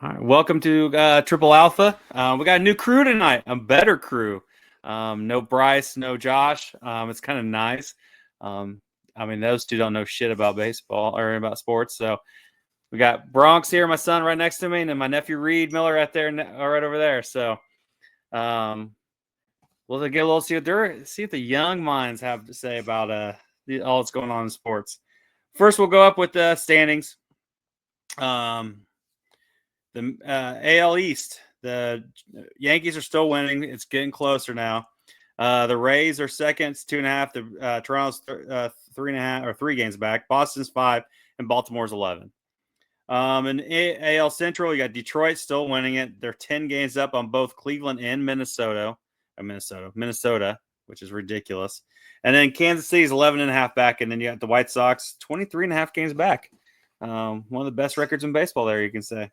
All right, welcome to Triple Alpha. We got a new crew tonight, a better crew. No Brice, no Josh. It's kind of nice. Those two don't know shit about baseball or about sports. So we got Bronx here, my son, right next to me, and then my nephew Reed Miller right there, right over there. So we'll get a little see what the young minds have to say about all that's going on in sports. First, we'll go up with the standings. The AL East, the Yankees are still winning. It's getting closer now. The Rays are second, it's 2.5. The Toronto's 3.5 or 3 games back. Boston's 5, and Baltimore's 11. In AL Central, you got Detroit still winning it. They're 10 games up on both Cleveland and Minnesota, which is ridiculous. And then Kansas City's 11.5 back, and then you got the White Sox 23.5 games back. One of the best records in baseball there, you can say.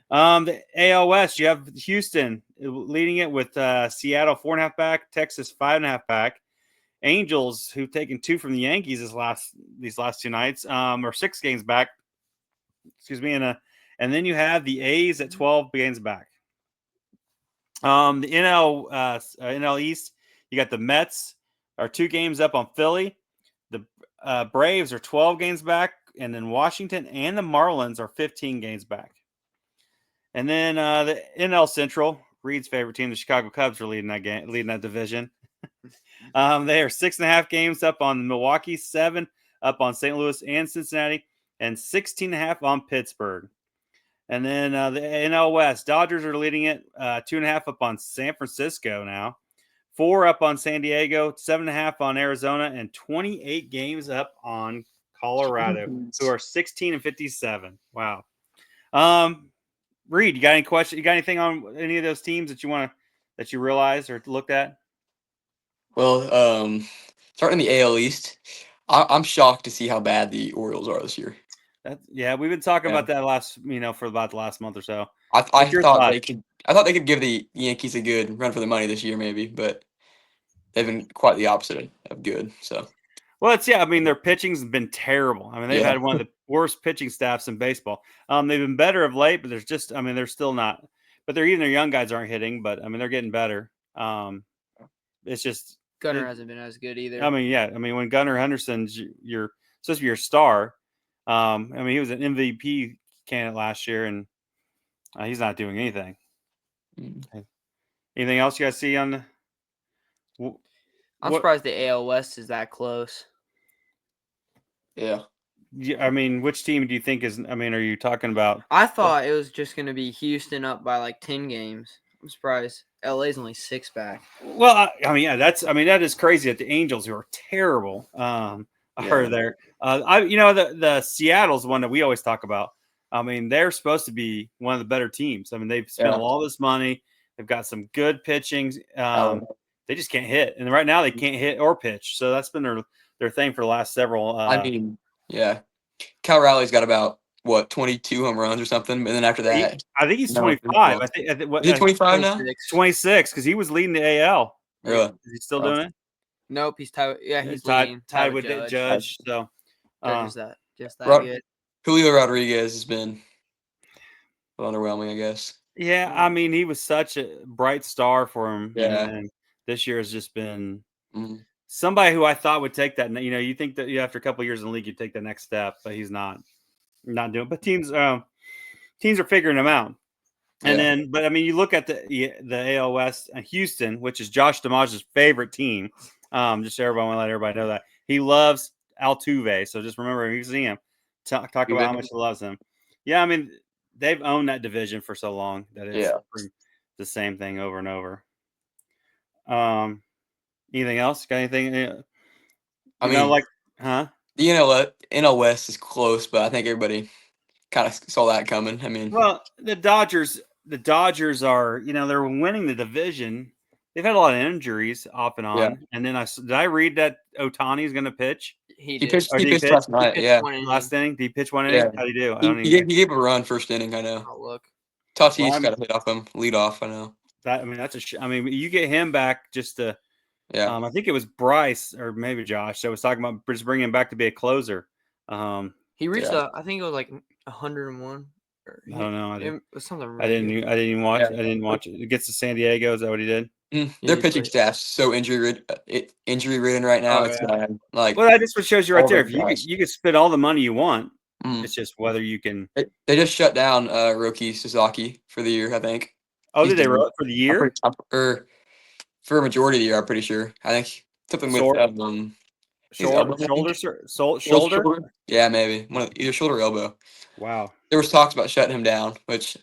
The AL West, you have Houston leading it with Seattle 4.5 back, Texas 5.5 back. Angels, who've taken 2 from the Yankees these last 2 nights, are 6 games back. Excuse me, and then you have the A's at 12 games back. The NL East, you got the Mets are 2 games up on Philly. The Braves are 12 games back, and then Washington and the Marlins are 15 games back. And then the NL Central, Reed's favorite team, the Chicago Cubs, are leading that division. They are 6.5 games up on Milwaukee, 7 up on St. Louis and Cincinnati, and 16.5 on Pittsburgh. And then the NL West, Dodgers are leading it, 2.5 up on San Francisco now, 4 up on San Diego, 7.5 on Arizona, and 28 games up on Colorado, who are 16 and 57. Wow. Reed, you got any questions? You got anything on any of those teams that you realized or looked at? Well, starting in the AL East, I'm shocked to see how bad the Orioles are this year. We've been talking about that for about the last month or so. I thought they could give the Yankees a good run for the money this year, maybe, but they've been quite the opposite of good. So, well, their pitching's been terrible. They've had one of the worst pitching staffs in baseball. They've been better of late, but they're still not. But even their young guys aren't hitting. But they're getting better. It's just Gunnar hasn't been as good either. When Gunnar Henderson's supposed to be your star. He was an MVP candidate last year, and he's not doing anything. Anything else you guys see on the? I'm surprised the AL West is that close. Yeah. Which team do you think is? Are you talking about? I thought it was just going to be Houston up by like 10 games. I'm surprised. LA's only 6 back. Well, that is crazy that the Angels, who are terrible, are there. The Seattle's one that we always talk about. They're supposed to be one of the better teams. They've spent all this money. They've got some good pitching. They just can't hit, and right now they can't hit or pitch. So that's been their thing for the last several. Cal Raleig's got about 22 home runs or something, and then after that, I think he's 25. Is he 25 now? 26 because he was leading the AL. Really? Is he still doing it? Nope, he's tied. Yeah, he's tied with Judge. So Judge is just that good. Julio Rodriguez has been underwhelming, I guess. Yeah, he was such a bright star for him. Yeah. And this year has just been somebody who I thought would take that. You think that after a couple of years in the league, you'd take the next step, but he's not doing. But teams are figuring him out. And then, but you look at the AL West, Houston, which is Josh DiMaggio's favorite team. Just so everybody want to let everybody know that he loves Altuve. So just remember, if you see him, talk about how much he loves him. Yeah, they've owned that division for so long that it's the same thing over and over. Anything else? Got anything? The NL West is close, but I think everybody kind of saw that coming. Well, the Dodgers are, they're winning the division. They've had a lot of injuries off and on. Yeah. And then did I read that Ohtani is going to pitch? He pitched last night. Last inning. Did he pitch one inning? Yeah. How did he do? He gave a run first inning. I know. Oh, look. Tatis got a hit off him, lead off. I know. That's you get him back just to. Yeah. I think it was Brice or maybe Josh that was talking about just bringing him back to be a closer. He reached I think it was like 101. I don't know. It was something I really good. didn't even watch. Yeah. I didn't watch it. It gets to San Diego. Is that what he did? Their he pitching played- staff's so injury ridden right now. Oh, It's yeah. bad. Like Well, that just what shows you right all there. those If guys. you could spend all the money you want, Mm. it's just whether you can. They just shut down Roki Sasaki for the year, I think. Oh, He's did they done. roll it for the year? Or for a majority of the year, I'm pretty sure. I think something with Sore- his elbow, I think. Shoulder. Yeah, maybe either shoulder or elbow. Wow. There was talks about shutting him down, which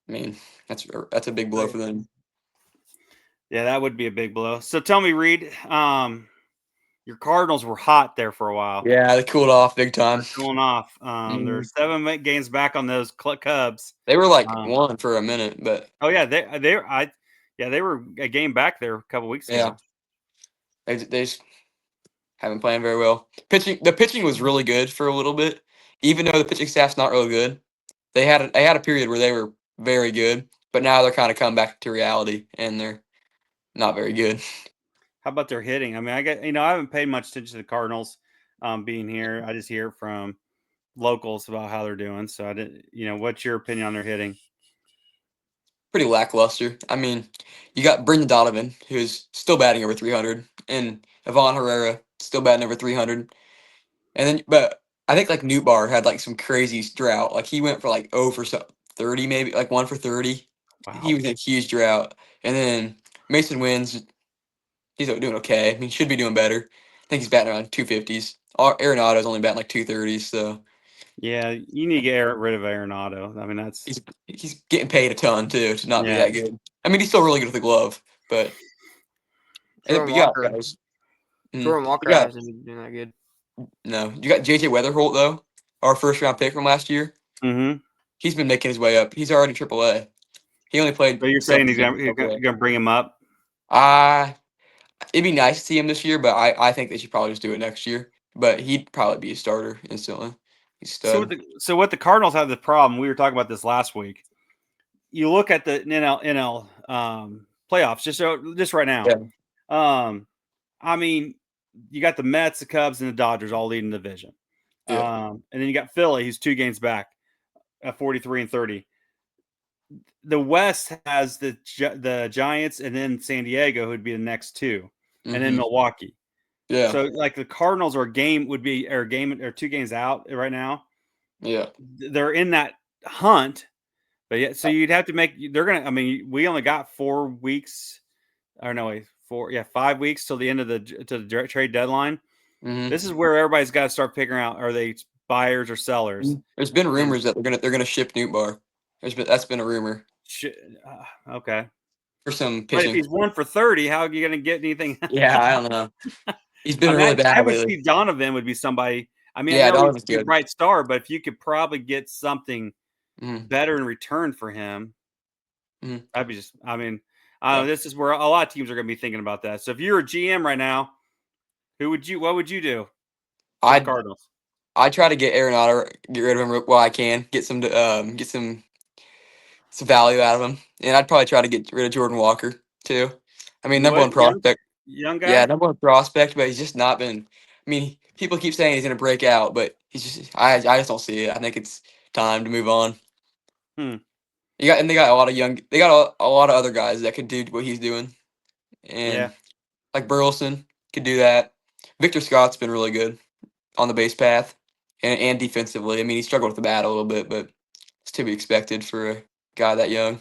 I mean that's a big blow for them. Yeah, that would be a big blow. So tell me, Reed, your Cardinals were hot there for a while. Yeah, they cooled off big time. Cooling off. They're 7 games back on those Cubs. They were like one for a minute, but Oh yeah, they were a game back there a couple weeks ago. yeah, they just haven't playing very well. The pitching was really good for a little bit, even though the pitching staff's not really good. They had a period where they were very good, but now they're kind of coming back to reality and they're not very good. How about their hitting? I mean, I haven't paid much attention to the Cardinals being here. I just hear from locals about how they're doing. So I didn't, what's your opinion on their hitting? Pretty lackluster. I mean, you got Brendan Donovan, who's still batting over 300, and Ivan Herrera still batting over 300. And then, but I think like Newtbar had like some crazy drought. Like he went for like 0 for 30, maybe like 1 for 30. Wow. He was in a huge drought. And then Mason Wins, he's doing okay. I mean, should be doing better. I think he's batting around 250s. Arenado's only batting like 230s, so Yeah, you need to get rid of Arenado. I mean, that's he's getting paid a ton too to not be Yeah. that good. I mean, he's still really good with the glove, but Jordan you got Walker. guys. Jordan Walker got- hasn't been doing that good. No, you got JJ Weatherholt though, our first round pick from last year. mm-hmm. He's been making his way up. He's already AAA. He only played. So you're saying seven you're games in gonna bring him up? It'd be nice to see him this year, but I think they should probably just do it next year. But he'd probably be a starter instantly. He's stud. So what the Cardinals have the problem, we were talking about this last week. You look at the NL playoffs just right now. Yeah. I mean, you got the Mets, the Cubs, and the Dodgers all leading the division. Yeah. And then you got Philly, who's 2 games back at 43 and 30. The West has the Giants and then San Diego, who'd be the next 2, and then Milwaukee. Yeah. So like the Cardinals are 2 games out right now. Yeah. They're in that hunt, but yeah. So you'd have to they're gonna. I mean, we only got 4 weeks, or no, wait, 5 weeks till the end of the trade deadline. This is where everybody's got to start figuring out: are they buyers or sellers? There's been rumors that they're gonna ship Newtbar. That's been a rumor Okay. for some But if pitching. he's 1 for 30, how are you going to get anything? Yeah, I don't know. He's been really I bad would lately. see Donovan would be somebody. I mean, Yeah, I know Donovan's he's a good. bright star, but if you could probably get something Mhm. better in return for him, that'd be just. I mean, Yeah. this is where a lot of teams are going to be thinking about that. So if you're a GM right now, what would you do? For the Cardinals. I try to get Arenado, get rid of him while I can, get some value out of him, and I'd probably try to get rid of Jordan Walker too. I mean, number one prospect, young guy. yeah, number one prospect, but he's just not been. I mean, people keep saying he's gonna break out, but he's just. I just don't see it. I think it's time to move on. They got a lot of young. They got a lot of other guys that could do what he's doing, and like Burleson could do that. Victor Scott's been really good on the base path and defensively. I mean, he struggled with the bat a little bit, but it's to be expected for a guy that young.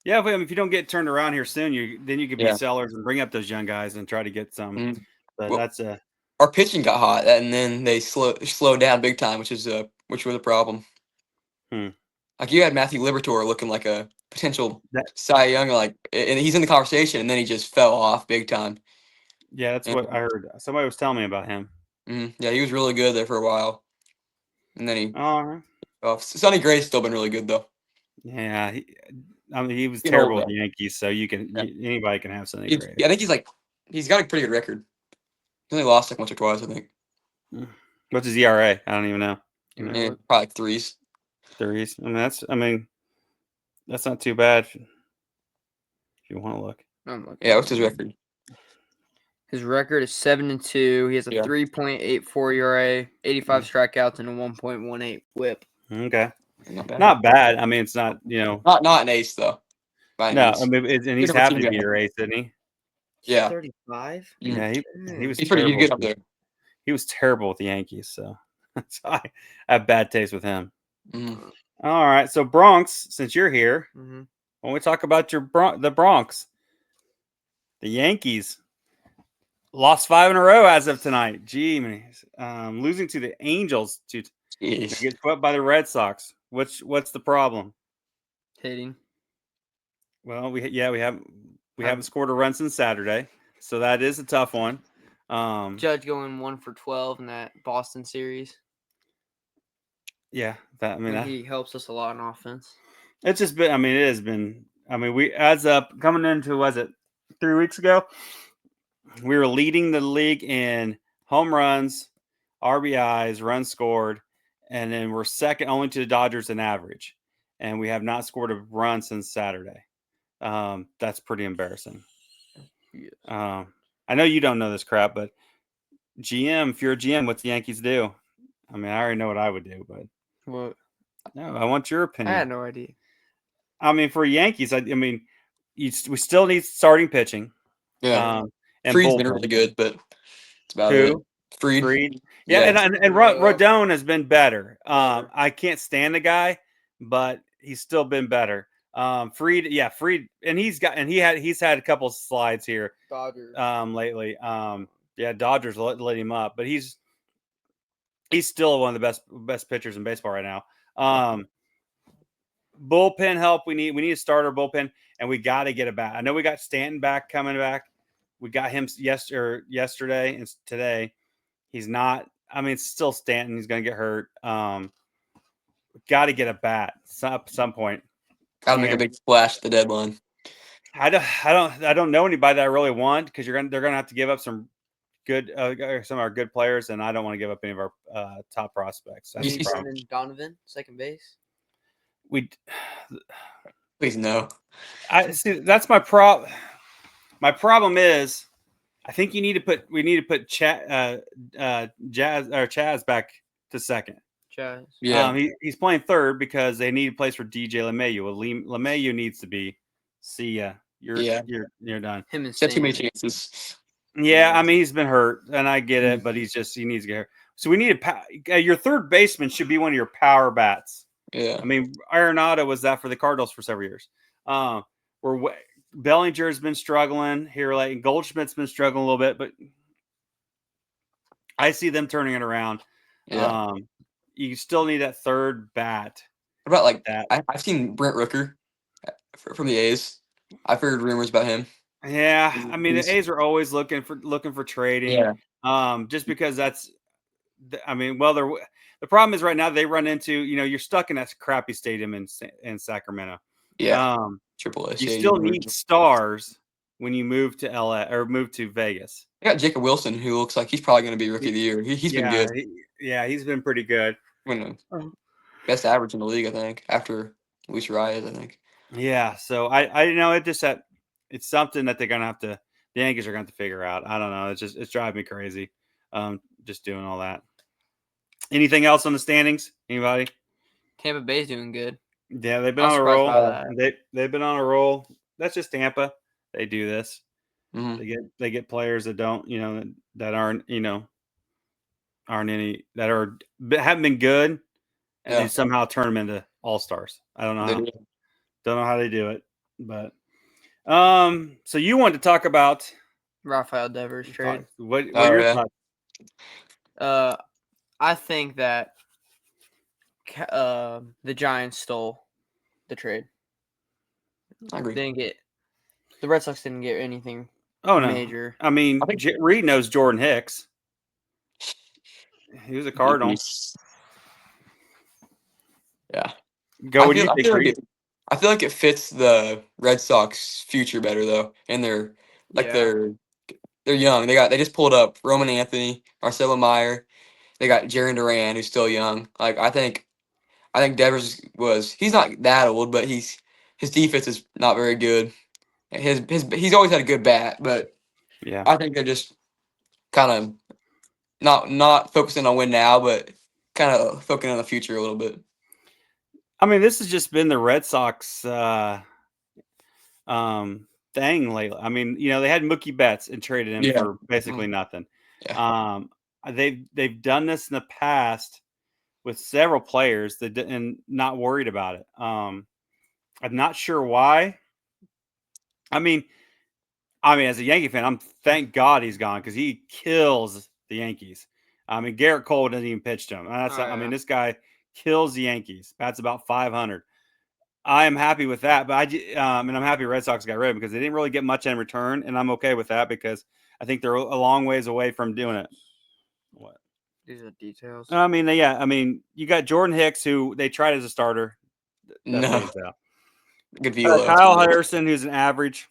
Yeah, but if you don't get turned around here soon, you could be Yeah. sellers and bring up those young guys and try to get some. But Well, that's our pitching got hot, and then they slowed down big time, which was a problem. Like you had Matthew Liberatore looking like a potential Cy Young, and he's in the conversation, and then he just fell off big time. Yeah, that's what I heard. Somebody was telling me about him. Yeah, he was really good there for a while, and then he. Sonny Gray's still been really good though. Yeah, he was terrible with the Yankees, so anybody can have Sonny Gray. I think he's got a pretty good record. He only lost like once or twice, I think. What's his ERA? I don't even know. Probably like threes. Threes. I mean, that's not too bad if you want to look. Yeah, what's his record? His record is 7-2. He has a 3.84 ERA, 85 strikeouts, and a 1.18 WHIP. Okay, Not bad. not bad. I mean, it's not not an ace though. No, I mean, and he's happy to be your ace, isn't he? Yeah. 35. Yeah, he was. He's pretty good up there. He was terrible with the Yankees, so I have bad taste with him. All right, so Bronx, since you're here, when we talk about the Bronx, the Yankees lost 5 in a row as of tonight. Gee, losing to the Angels to get swept by the Red Sox. What's the problem? Hitting. Well, we haven't scored a run since Saturday, so that is a tough one. Judge going 1 for 12 in that Boston series. Yeah, he helps us a lot in offense. It's just been. I mean, it has been. I mean, we coming into 3 weeks ago, we were leading the league in home runs, RBIs, runs scored, and then we're second only to the Dodgers in average, and we have not scored a run since Saturday. That's pretty embarrassing. Yes. I know you don't know this crap, but GM, if you're a GM, what's the Yankees do? I mean, I already know what I would do, but what? No, I want your opinion. I had no idea. I mean, for Yankees, I mean, we still need starting pitching. Yeah, and Fried's been really good, but it's about it. Fried. Yeah, and Rodon has been better. I can't stand the guy, but he's still been better. Fried, and he's had a couple of slides here. Dodgers. Lately. Dodgers let him up, but he's still one of the best pitchers in baseball right now. Bullpen help. We need a starter bullpen, and we got to get a bat. I know we got Stanton coming back. We got him yesterday and today. He's not. I mean, it's still Stanton. He's going to get hurt. Got to get a bat at some point. Got to make a big splash at the deadline. I don't know anybody that I really want because they're gonna have to give up some good some of our good players, and I don't want to give up any of our top prospects. Donovan, second base. Please no. I see. That's my problem. My problem is, I think we need to put Chaz back to second. Chaz. Yeah. He's playing third because they need a place for DJ LeMahieu. Well, LeMahieu needs to be. See ya. You're done. Him and Got too many chances. Yeah, I mean he's been hurt, and I get it, but he needs to get hurt. So we need your third baseman should be one of your power bats. Yeah, I mean Arenado was that for the Cardinals for several years. Bellinger's been struggling here lately. Goldschmidt's been struggling a little bit, but I see them turning it around. Yeah. You still need that third bat. What about that? I've seen Brent Rooker from the A's. I've heard rumors about him. Yeah, I mean the A's are always looking for trading. Yeah. Just because that's. I mean, the problem is right now they run into you're stuck in that crappy stadium in Sacramento. Yeah. Triple A. You still need stars when you move to LA or move to Vegas. I got Jacob Wilson, who looks like he's probably going to be Rookie of the Year. He's been good. He's been pretty good. Best average in the league, I think, after Luis Arias, I think. Yeah, so I know it just that it's something that they're gonna have to. The Yankees are gonna have to figure out. I don't know. It's driving me crazy. Just doing all that. Anything else on the standings? Anybody? Tampa Bay's doing good. Yeah, they've been on a roll. They've been on a roll. That's just Tampa. They do this. Mm-hmm. They get players that don't that aren't any that haven't been good, and they somehow turn them into all-stars. I don't know. Don't know how they do it, but so you wanted to talk about Rafael Devers trade. What are your thoughts? I think that the Giants stole the trade. I agree. The Red Sox didn't get anything. Oh no! Major. I mean, Reed knows Jordan Hicks. He was a Cardinal. Yeah. What do you think, Reed? I feel like it fits the Red Sox future better though, and they're young. They just pulled up Roman Anthony, Marcelo Meyer. They got Jarren Duran, who's still young. I think Devers he's not that old, but his defense is not very good. He's always had a good bat, but yeah, I think they're just kind of not focusing on win now, but kind of focusing on the future a little bit. I mean, this has just been the Red Sox thing lately. I mean, they had Mookie Betts and traded him for basically nothing. Yeah. They've done this in the past with several players and not worried about it. I'm not sure why. I mean, as a Yankee fan, thank God he's gone because he kills the Yankees. I mean, Garrett Cole doesn't even pitch to him. I mean, this guy kills the Yankees. Bats about 500. I am happy with that, but and I'm happy Red Sox got rid of him because they didn't really get much in return, and I'm okay with that because I think they're a long ways away from doing it. What? These are details. I mean, yeah. I mean, you got Jordan Hicks, who they tried as a starter. No. Good view. Kyle Harrison, who's an average.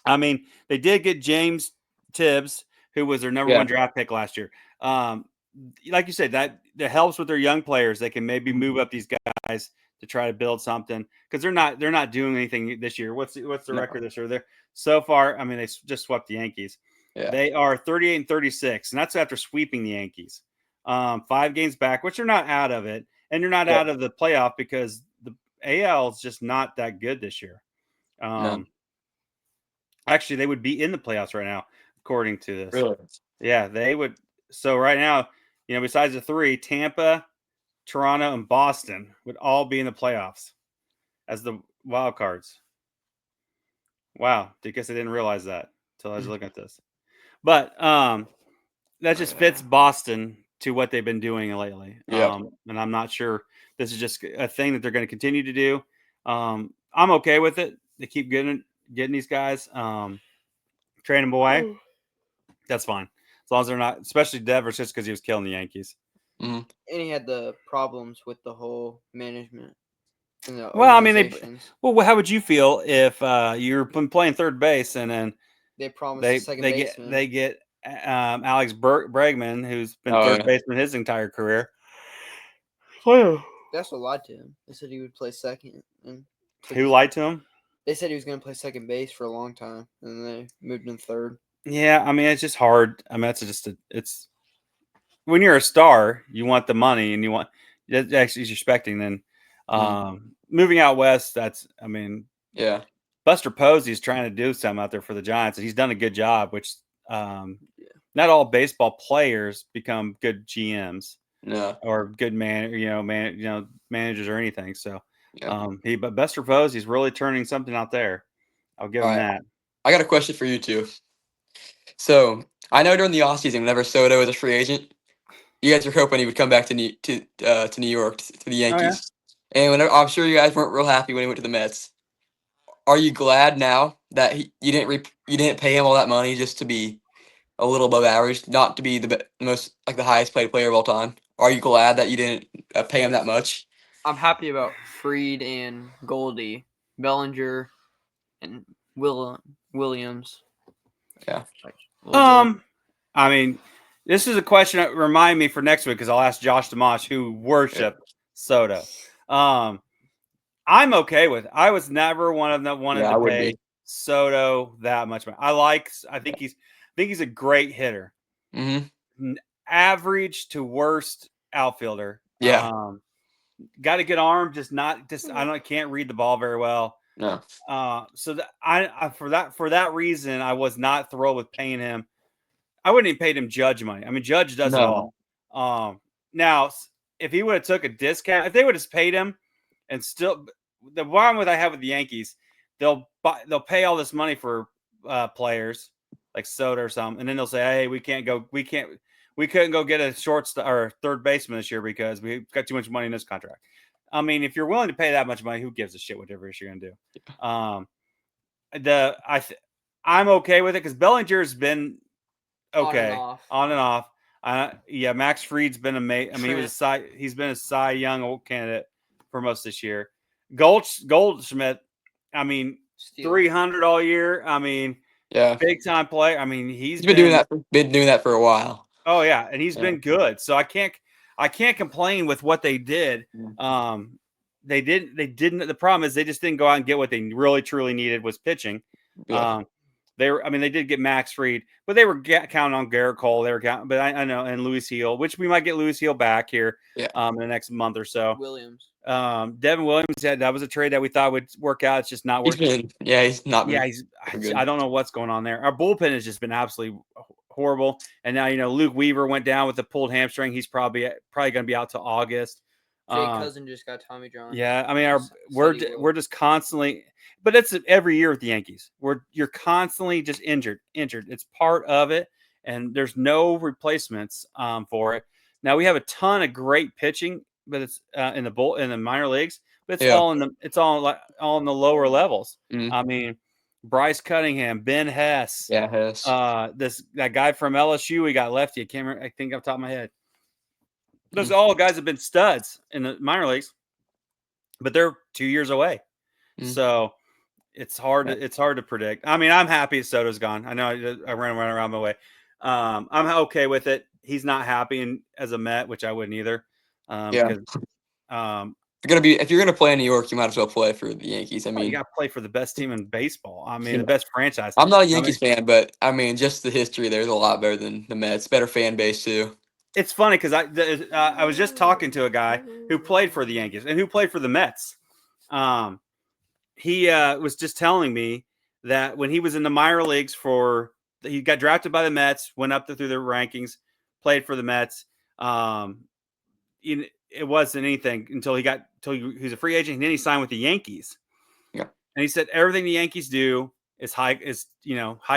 I mean, they did get James Tibbs, who was their number one draft pick last year. Like you said, that helps with their young players. They can maybe move up these guys to try to build something because they're not doing anything this year. What's the record this year? They're so far. I mean, they just swept the Yankees. Yeah. They are 38-36, and that's after sweeping the Yankees. 5 games back, which they're not out of it, and you're not out of the playoff because the AL is just not that good this year. Actually, they would be in the playoffs right now, according to this. Really? Yeah, they would. So right now, besides the 3, Tampa, Toronto, and Boston would all be in the playoffs as the wild cards. Wow. I guess I didn't realize that until I was looking at this. But that just fits Boston to what they've been doing lately. Yeah. And I'm not sure this is just a thing that they're going to continue to do. I'm okay with it. They keep getting these guys, trade them away. That's fine. As long as they're not, especially Devers, just because he was killing the Yankees. Mm-hmm. And he had the problems with the whole management. Well, I mean, how would you feel if you're playing third base and then they promised second baseman? They get Alex Bregman, who's been third baseman his entire career. They also lied to him. They said he would play second. Who lied to him? They said he was going to play second base for a long time, and then they moved him third. Yeah, I mean, it's just hard. I mean, it's when you're a star, you want the money, and you want that's actually expecting. Then moving out west, Buster Posey's trying to do something out there for the Giants, and he's done a good job. Which not all baseball players become good GMs, or good managers or anything. So, but Buster Posey's really turning something out there. I'll give him that. I got a question for you too. So I know during the offseason, whenever Soto was a free agent, you guys were hoping he would come back to New York to the Yankees. And I'm sure you guys weren't real happy when he went to the Mets. Are you glad now that you didn't pay him all that money just to be a little above average, not to be the most the highest paid player of all time? Are you glad that you didn't pay him that much? I'm happy about Fried and Goldie, Bellinger, and Williams. Yeah. I mean, this is a question that remind me for next week because I'll ask Josh Dimash, who worshiped Soto. I'm okay with it. I was never one of them that wanted to pay Soto that much money. I think he's a great hitter. Mm-hmm. Average to worst outfielder. Yeah. Got a good arm, can't read the ball very well. No. So that for that reason, I was not thrilled with paying him. I wouldn't even paid him Judge money. I mean, Judge does it all. Now, if he would have took a discount, if they would have paid him, and still the problem I have with the Yankees, they'll pay all this money for players like Soto or something, and then they'll say, "Hey, we couldn't go get a or third baseman this year because we got too much money in this contract." I mean, if you're willing to pay that much money, who gives a shit whatever you're going to do? I'm okay with it because Bellinger's been okay on and off. Max Fried's been amazing. I mean, he's been a Cy Young candidate for most this year. Goldschmidt, I mean, 300 all year. I mean, big time player. I mean, he's been doing that for a while. Oh yeah, and he's been good. So I can't complain with what they did. They didn't. The problem is they just didn't go out and get what they really truly needed was pitching. they did get Max Fried, but they were counting on Garrett Cole. They were counting, but I know, and Louis Heel, which we might get Louis Heel back here in the next month or so. Williams. Devin Williams, that was a trade that we thought would work out. It's just not working. He's not. Yeah, I don't know what's going on there. Our bullpen has just been absolutely horrible. And now, Luke Weaver went down with a pulled hamstring. He's probably going to be out to August. Jay Cousin just got Tommy John. Yeah, I mean, we're just constantly, but it's every year with the Yankees. You're constantly just injured. It's part of it, and there's no replacements for it. Now we have a ton of great pitching, but it's in the minor leagues, but it's all in the lower levels. Mm-hmm. I mean, Brice Cunningham, Ben Hess. Yeah, Hess. That guy from LSU we got lefty. I can't remember. I think off the top of my head. Those all guys have been studs in the minor leagues, but they're 2 years away. Mm-hmm. So it's hard to predict. I mean, I'm happy Soto's gone. I know I ran around my way. I'm okay with it. He's not happy as a Met, which I wouldn't either. Because, if you're gonna play in New York, you might as well play for the Yankees. I mean, you got to play for the best team in baseball. I mean, the best franchise. I'm not a Yankees fan, but I mean, just the history there's a lot better than the Mets. Better fan base too. It's funny because I was just talking to a guy who played for the Yankees and who played for the Mets. He was just telling me that when he was in the minor leagues he got drafted by the Mets, went up through the rankings, played for the Mets. It wasn't anything until he was a free agent, and then he signed with the Yankees. Yeah, and he said everything the Yankees do is high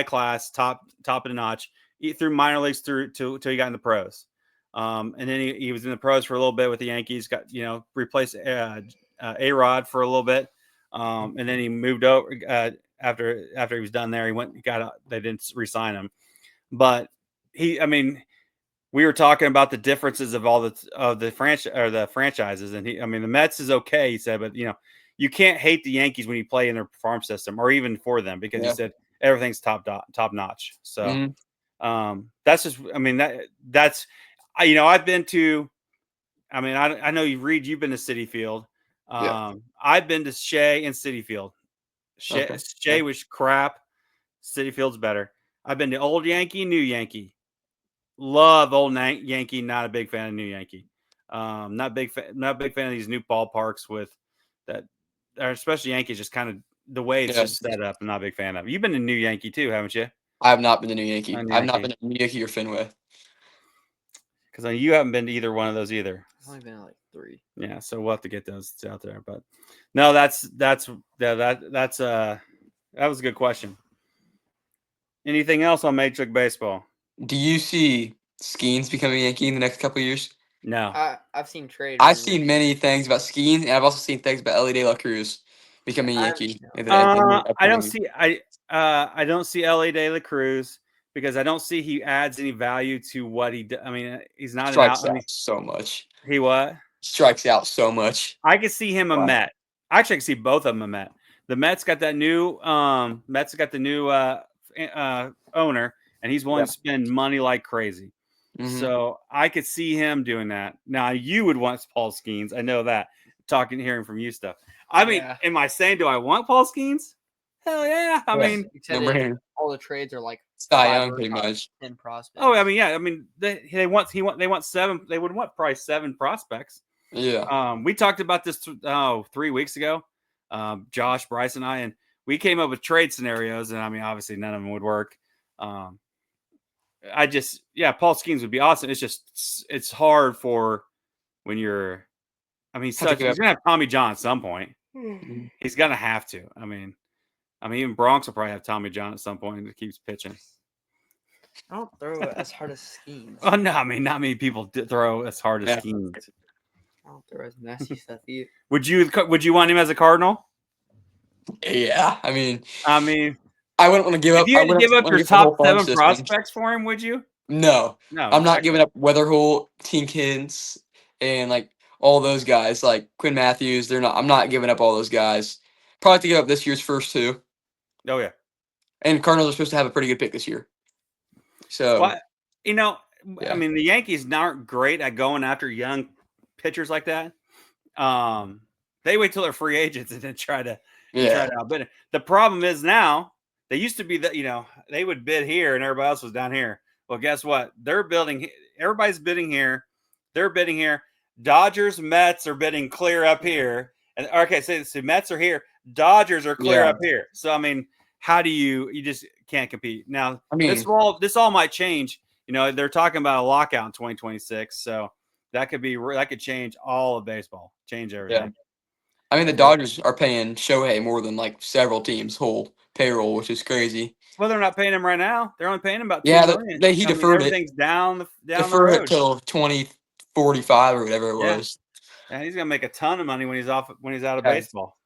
class, top of the notch, through minor leagues till he got in the pros. And then he was in the pros for a little bit with the Yankees, got, replaced A-Rod for a little bit. And then he moved over after he was done there. They didn't re-sign him, but we were talking about the differences of all the franchises. And the Mets is okay, he said, but you can't hate the Yankees when you play in their farm system or even for them, because he said everything's top notch. So that's just, that's, I've been to, I know you've been to Citi Field. I've been to Shea and Citi Field. Shea was crap. Citi Field's better. I've been to Old Yankee, New Yankee. Love Old Yankee. Not a big fan of New Yankee. Not big fan of these new ballparks with that, especially Yankees. Just kind of the way it's just set up. I'm not a big fan of. You've been to New Yankee too, haven't you? I have not been to New Yankee. I've not been to New Yankee or Fenway. Because you haven't been to either one of those either. I've only been to like 3. Yeah, so we'll have to get those out there. But no, that was a good question. Anything else on Major League Baseball? Do you see Skeens becoming a Yankee in the next couple of years? No. I've seen trades. I've seen many things about Skeens, and I've also seen things about Ellie De La Cruz becoming a Yankee. I don't see Ellie De La Cruz, because I don't see he adds any value to what he does. He's not strikes out so much. He what? Strikes out so much. I could see him a Met. Actually, I can see both of them a Met. The Mets got that new owner, and he's willing to spend money like crazy. Mm-hmm. So I could see him doing that. Now, you would want Paul Skeens. I know that. Hearing from you stuff. Am I saying, do I want Paul Skeens? Hell yeah. All the trades are like Cy Young, pretty much. 10 prospects. Oh, they want 7. They would want probably 7 prospects. Yeah. We talked about this 3 weeks ago. Josh, Brice, and I, and we came up with trade scenarios, and obviously none of them would work. Paul Skeens would be awesome. It's hard for when you're. He's gonna have Tommy John at some point. Mm-hmm. He's gonna have to. Even Bronx will probably have Tommy John at some point that keeps pitching. I don't throw it as hard as Skeens. Oh no, not many people throw as hard as Skeens. I don't throw as nasty stuff either. Would you want him as a Cardinal? Yeah, I wouldn't want to give up. If you had to give up your top 7 prospects for him, would you? No, I'm not giving up Weatherholt, Tinkins, and all those guys like Quinn Matthews. I'm not giving up all those guys. Probably have to give up this year's first 2. Oh yeah, and Cardinals are supposed to have a pretty good pick this year. So, the Yankees aren't great at going after young pitchers like that. They wait till they're free agents and then try to outbid it. The problem is now They used to be that, they would bid here and everybody else was down here. Well, guess what? Everybody's bidding here. They're bidding here. Dodgers, Mets are bidding clear up here. And okay, so Mets are here. Dodgers are clear up here. So, I mean, how do you just can't compete. Now, this all might change. They're talking about a lockout in 2026. So that could change all of baseball, change everything. Yeah. I mean, the Dodgers are paying Shohei more than like several teams' whole payroll, which is crazy. Well, they're not paying him right now. They're only paying him about $2 million. He deferred everything's down the deferred road. it till 2045 or whatever it was. And he's gonna make a ton of money when he's out of baseball.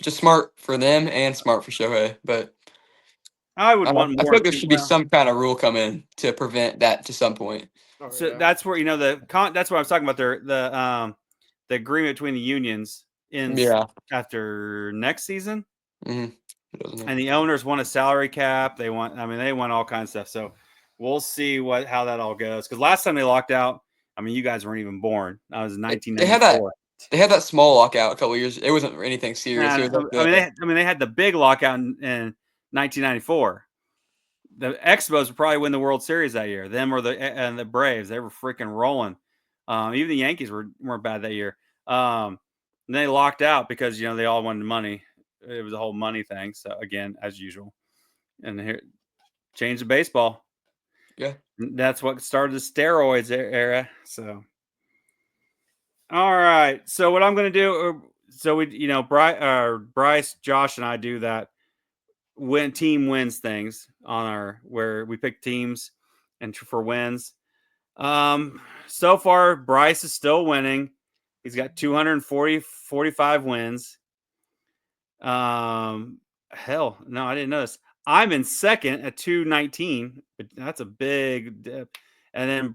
Just smart for them and smart for Shohei, but I would want more. I feel like there should be some kind of rule come in to prevent that to some point. So that's where that's what I was talking about. The agreement between the unions after next season, and the owners want a salary cap. They want all kinds of stuff. So we'll see how that all goes. Because last time they locked out, you guys weren't even born. I was in 1994. They had that small lockout a couple of years. It wasn't anything serious. They had the big lockout in 1994. The Expos would probably win the World Series that year. Them or the Braves, they were freaking rolling. Even the Yankees weren't bad that year. And they locked out because they all wanted money. It was a whole money thing. So again, as usual, and here change the baseball. Yeah, that's what started the steroids era. So, all right. So what I'm going to do? So we, Brice, Josh, and I do that. When team wins things on where we pick teams and for wins. So far Brice is still winning. He's got 45 wins. Hell no, I didn't know this. I'm in second at 219, but that's a big dip. And then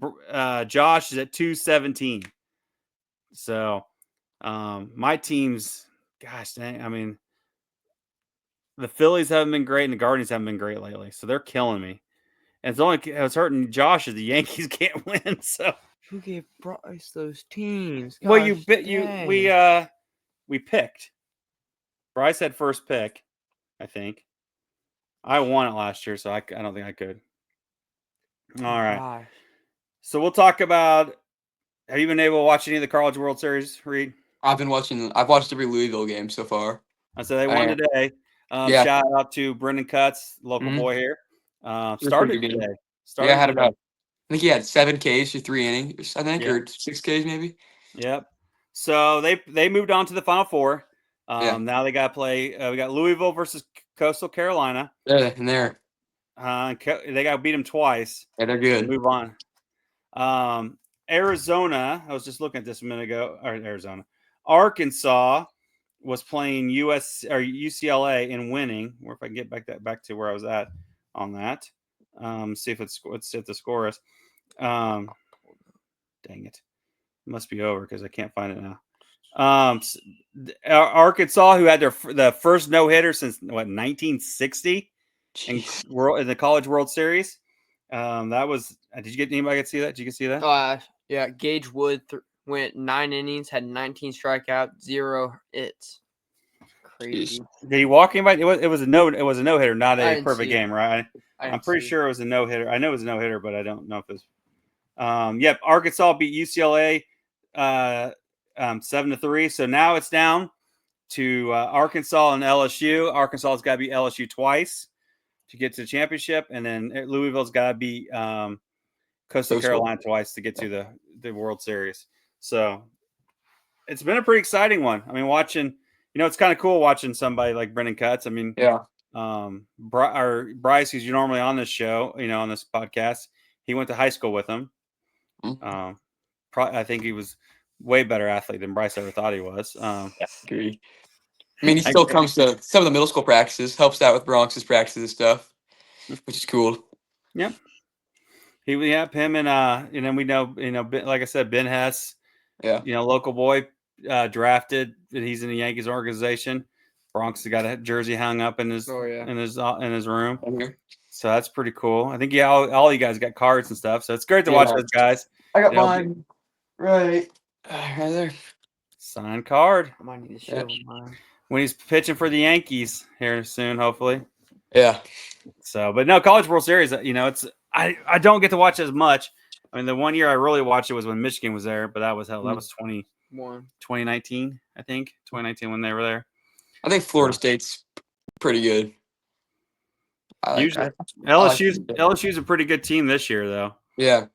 Josh is at 217. So my team's, gosh dang, the Phillies haven't been great, and the Guardians haven't been great lately, so they're killing me. And it's hurting Josh is the Yankees can't win. So who gave Brice those teams? Gosh, well, we picked. Brice had first pick, I think. I won it last year, so I don't think I could. All right. Gosh. So we'll talk about. Have you been able to watch any of the College World Series, Reed? I've watched every Louisville game so far. So they won today. Shout out to Brendan Cutts, local boy here. Started today. I think he had 7 Ks for 3 innings, or 6 Ks maybe. Yep. So they moved on to the Final Four. Now they got to play. We got Louisville versus Coastal Carolina. Yeah, and there. They got to beat them twice. Yeah, they're good. Move on. Arizona. I was just looking at this a minute ago. Or Arizona. Arkansas was playing UCLA and winning. Or if I can get back to where I was at on that. See if let's see what the score is. Dang it. It must be over because I can't find it now. Arkansas, who had the first no-hitter since 1960 in the College World Series. That was. Did you get anybody see that? Did you see that? Yeah. Gage Wood went 9 innings, had 19 strikeouts, 0 hits. Crazy. Did he walk anybody? It was a no-hitter, not a perfect game, right? I'm pretty sure it was a no-hitter. I know it was a no-hitter, but I don't know if it was. Arkansas beat UCLA 7-3. So now it's down to Arkansas and LSU. Arkansas has got to beat LSU twice to get to the championship, and then Louisville's got to beat Coastal Carolina twice to get to the World Series. So it's been a pretty exciting one. Watching, it's kind of cool watching somebody like Brendan Cutts. Brice, who's normally on this show, on this podcast, he went to high school with him. I think he was way better athlete than Brice ever thought he was. I agree. He still comes to some of the middle school practices, helps out with Bronx's practices and stuff, which is cool. Yep. Him and then we know, like I said, Ben Hess, local boy, drafted. He's in the Yankees organization. Bronx has got a jersey hung up in his room. Okay. So that's pretty cool. I think all you guys got cards and stuff. So it's great to watch those guys. I got mine right there. Signed card. I might need to show mine. When he's pitching for the Yankees here soon, hopefully. Yeah. So, but no, College World Series. It's I don't get to watch as much. I mean, the one year I really watched it was when Michigan was there, but that was that was 2019, I think 2019 when they were there. I think Florida State's pretty good. Usually, LSU's a pretty good team this year, though. Yeah.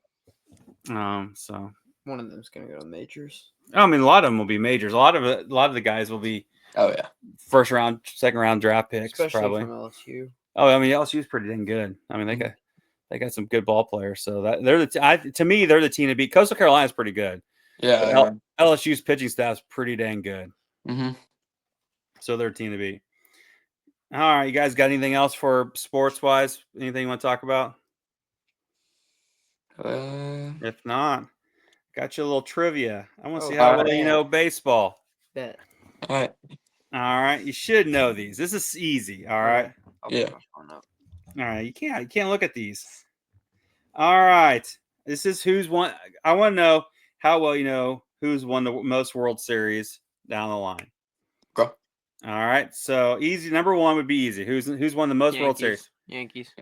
So one of them's gonna go to majors. I mean, a lot of them will be majors. A lot of the guys will be. Oh yeah. First round, second round draft picks, especially probably from LSU. Oh, I mean, LSU's pretty dang good. I mean, they got some good ball players. So that they're to me, they're the team to beat. Coastal Carolina's pretty good. Yeah. LSU's pitching staff's pretty dang good. Mm-hmm. So they're a team to beat. All right, you guys got anything else for sports wise? Anything you want to talk about? If not, got you a little trivia. I want to see how well you know baseball. Bet. All right. All right, you should know these. This is easy. All right. Yeah. All right, you can't look at these. All right, this is who's won. I want to know how well you know who's won the most World Series down the line. Go. All right, so easy. Number one would be easy. Who's won the most World Series? Yankees.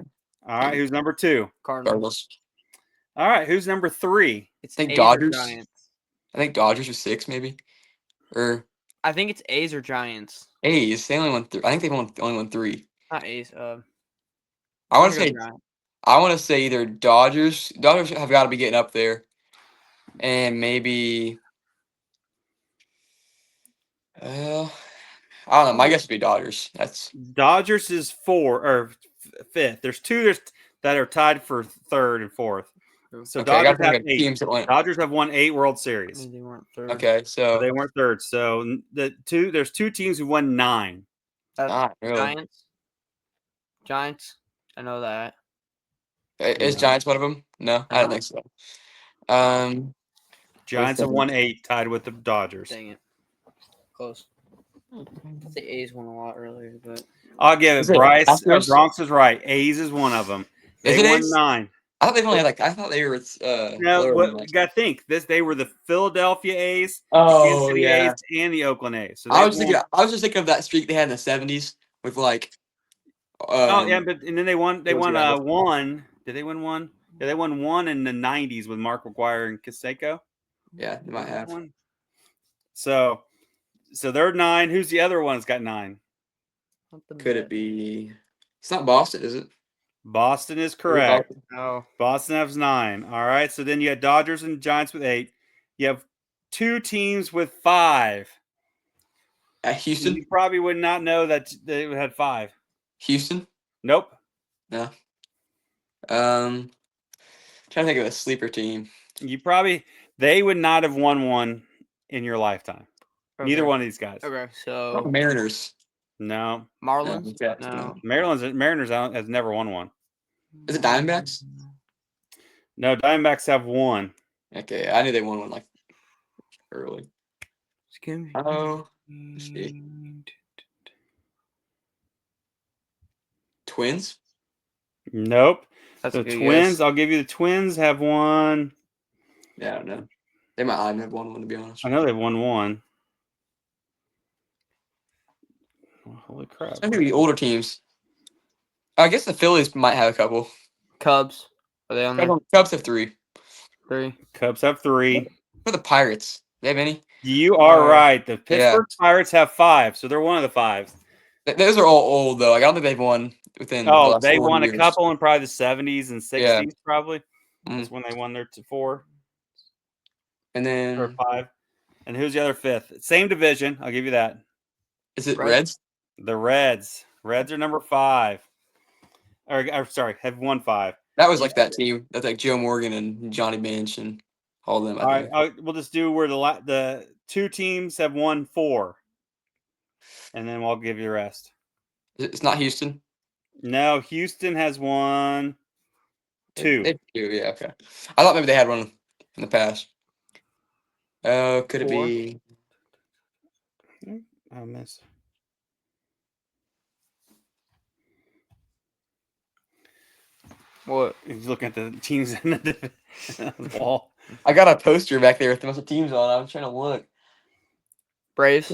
All right, who's number two? Cardinals. All right, who's number three? I think Dodgers. I think Dodgers are 6, maybe. Or I think it's A's or Giants. A's. They only won. I think they've only won 3. Not A's. I want to say. I want to say either Dodgers. Dodgers have got to be getting up there, and maybe. I don't know. My guess would be Dodgers. Dodgers is 4 or 5th. There's 2 that are tied for 3rd and 4th. So okay, Dodgers have 8. Dodgers have won 8 World Series. They weren't 3rd. Okay, so they weren't 3rd. So there's 2 teams who won 9. Really. Giants. I know that. Is Giants one of them? No, I don't think so. Giants have won 8, tied with the Dodgers. Dang it. Close. The A's won a lot earlier, but I'll give it. Brice Bronx is right. A's is one of them. They won A's? 9. I thought they only had I thought they were. No, you got to think they were the Philadelphia A's, Kansas City A's, and the Oakland A's. So I was just thinking of that streak they had in the 70s with like. But and then they won. They won one. Did they win one? Yeah, they won one in the 90s with Mark McGwire and Canseco. Yeah, they might have one. So they're 9. Who's the other one that's got 9? Could it be? It's not Boston, is it? Boston is correct. No. Boston has 9. All right. So then you had Dodgers and Giants with 8. You have 2 teams with 5. Houston? You probably would not know that they had 5. Houston? Nope. No. Trying to think of a sleeper team. They would not have won one in your lifetime. Okay. Neither one of these guys. Okay, so Mariners. No. Marlins? No. Mariners has never won one. Is it Diamondbacks? No, Diamondbacks have 1. Okay, I knew they won one like early. Oh, let's see. Twins? Nope. The Twins, I'll give you the Twins have 1. Yeah, I don't know. They might have won one, to be honest. I know they've won 1. Oh, holy crap. It's maybe older teams. I guess the Phillies might have a couple. Cubs. Are they on there? Cubs have 3. 3. Cubs have 3. What are the Pirates? Do they have any? You are right. The Pittsburgh Pirates have 5, so they're one of the 5. Those are all old, though. I don't think they've won within. Oh, they won a couple in probably the 70s and 60s, probably. That's when they won their 4. And then. Or 5. And who's the other 5th? Same division. I'll give you that. Is it Reds? The Reds. Reds are number 5. Or sorry, have won 5. That was like that team. That's like Joe Morgan and Johnny Bench and all of them. All right, we'll just do where the 2 teams have won 4. And then we'll give you the rest. It's not Houston? No, Houston has won 2. They do, yeah, okay. I thought maybe they had one in the past. Could it be? I miss. What? He's looking at the teams in the wall. I got a poster back there with the most teams on. I was trying to look. Braves?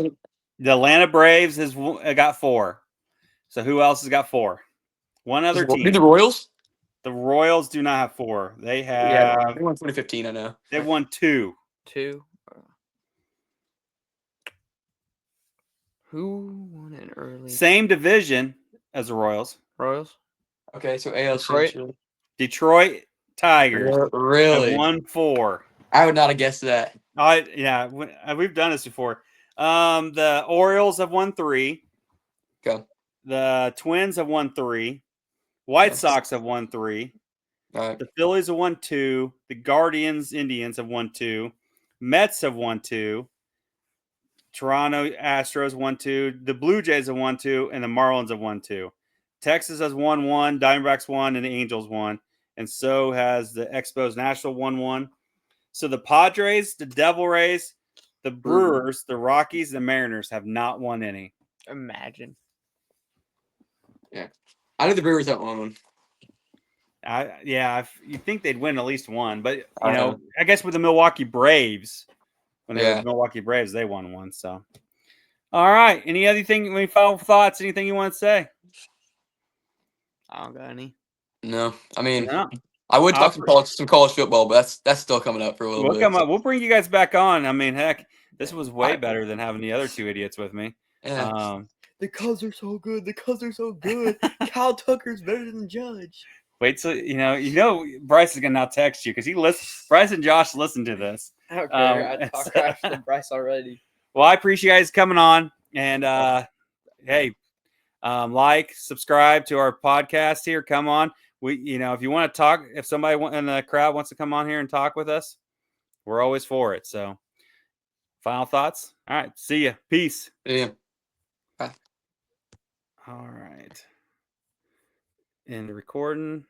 The Atlanta Braves has got 4. So who else has got 4? One other Do team. the Royals? The Royals do not have 4. They Yeah, have. they won 2015. I know. They've won 2. 2. Who won an early? Same division as the Royals. Royals. Okay, so AL Detroit? Central. Detroit Tigers have Really? won 4. I would not have guessed that. We've done this before. The Orioles have won 3. Okay. The Twins have won 3. White Yes. Sox have won 3. All right. The Phillies have won 2. The Guardians, Indians have won 2. Mets have won 2. Toronto Astros won 2. The Blue Jays have won 2, and the Marlins have won 2. Texas has won 1. Diamondbacks won, and the Angels won, and so has the Expos National won 1. So the Padres, the Devil Rays, the Brewers, the Rockies, the Mariners have not won any. Imagine. Yeah, I knew the Brewers have won one. You think they'd win at least one, but I guess with the Milwaukee Braves, when they were the Milwaukee Braves, they won one. So, all right. Any final thoughts? Anything you want to say? I don't got any. No, I mean, No. I would talk some college football, but that's still coming up for a little bit. We'll bring you guys back on. I mean, heck, this was way better than having the other 2 idiots with me. Yeah. The Cubs are so good. The Cubs are so good. Cal Tucker's better than Judge. Wait till Brice is gonna now text you because Brice and Josh listen to this. I don't care. I talk trash to Brice already. Well, I appreciate you guys coming on, and hey, subscribe to our podcast here. Come on, if you want to talk, if somebody in the crowd wants to come on here and talk with us, we're always for it. So, final thoughts. All right, see ya. Peace. Yeah. Bye. All right. End recording.